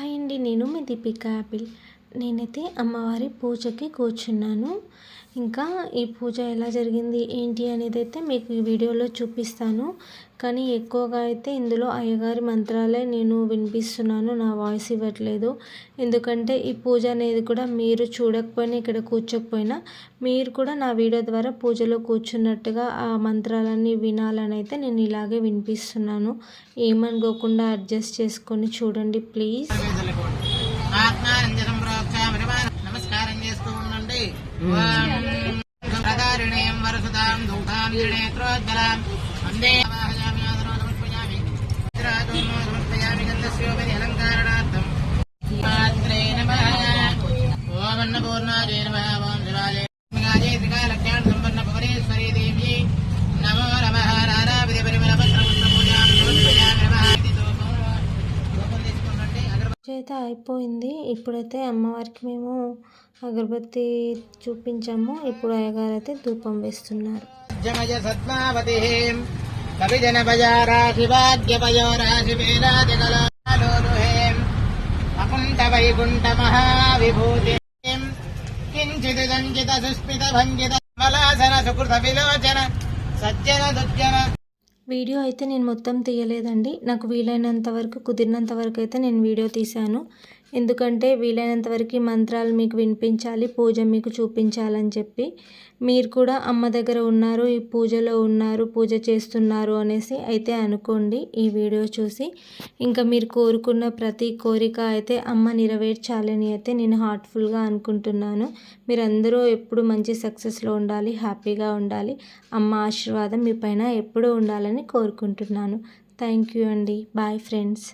Hi అండి, నేను మీ Deepika Apple. నేనైతే అమ్మవారి పూజకి కూర్చున్నాను. ఇంకా ఈ పూజ ఎలా జరిగింది ఏంటి అనేది అయితే మీకు ఈ వీడియోలో చూపిస్తాను. కానీ ఎక్కువగా అయితే ఇందులో అయ్యగారి మంత్రాలే నేను వినిపిస్తున్నాను, నా వాయిస్ ఇవ్వట్లేదు. ఎందుకంటే ఈ పూజ అనేది కూడా మీరు చూడకపోయినా, ఇక్కడ కూర్చోకపోయినా మీరు కూడా నా వీడియో ద్వారా పూజలో కూర్చున్నట్టుగా ఆ మంత్రాలన్నీ వినాలని అయితే నేను ఇలాగే వినిపిస్తున్నాను. ఏమనుకోకుండా అడ్జస్ట్ చేసుకొని చూడండి ప్లీజ్. నమస్కారం చేస్తూ ఉండండి. అలంకారణార్థం ఓం అన్నపూర్ణాయ నమః. ఓం శివాయ త్రికాలజ్ఞాన సంపన్న భువనేశ్వరీ దేవి నమో నమః. నానావిధ పరిమళ పత్రపుష్ప పూజాం సమర్పయామి నమః. పూజ అయితే అయిపోయింది. ఇప్పుడైతే అమ్మవారికి మేము అగరబత్తి చూపించాము. ఇప్పుడు అయ్యగారు అయితే ధూపం వేస్తున్నారు. జమయ సద్మావతి కవిజన బజారాశి భాగ్యపయోరాశి వేలాదిగలోలుహేం అకుంఠ వైకుంఠ మహావిభూతి కించిత్ సంచిత సుస్మిత భంజిత మలాసన సుకృత విలోచన సజ్జన దుర్జన. వీడియో అయితే నేను మొత్తం తీయలేదండి. నాకు వీలైనంత వరకు, కుదిరినంత వరకు అయితే నేను వీడియో తీశాను. ఎందుకంటే వీలైనంత వరకు మంత్రాలు మీకు వినిపించాలి, పూజ మీకు చూపించాలని చెప్పి. మీరు కూడా అమ్మ దగ్గర ఉన్నారు, ఈ పూజలో ఉన్నారు, పూజ చేస్తున్నారు అనేసి అయితే అనుకోండి ఈ వీడియో చూసి. ఇంకా మీరు కోరుకున్న ప్రతి కోరిక అయితే అమ్మ నెరవేర్చాలని అయితే నేను హార్ట్ఫుల్గా అనుకుంటున్నాను. మీరందరూ ఎప్పుడు మంచి సక్సెస్లో ఉండాలి, హ్యాపీగా ఉండాలి. అమ్మ ఆశీర్వాదం మీ పైన ఎప్పుడూ ఉండాలని కోరుకుంటున్నాను. థ్యాంక్ యూ అండి. Bye friends.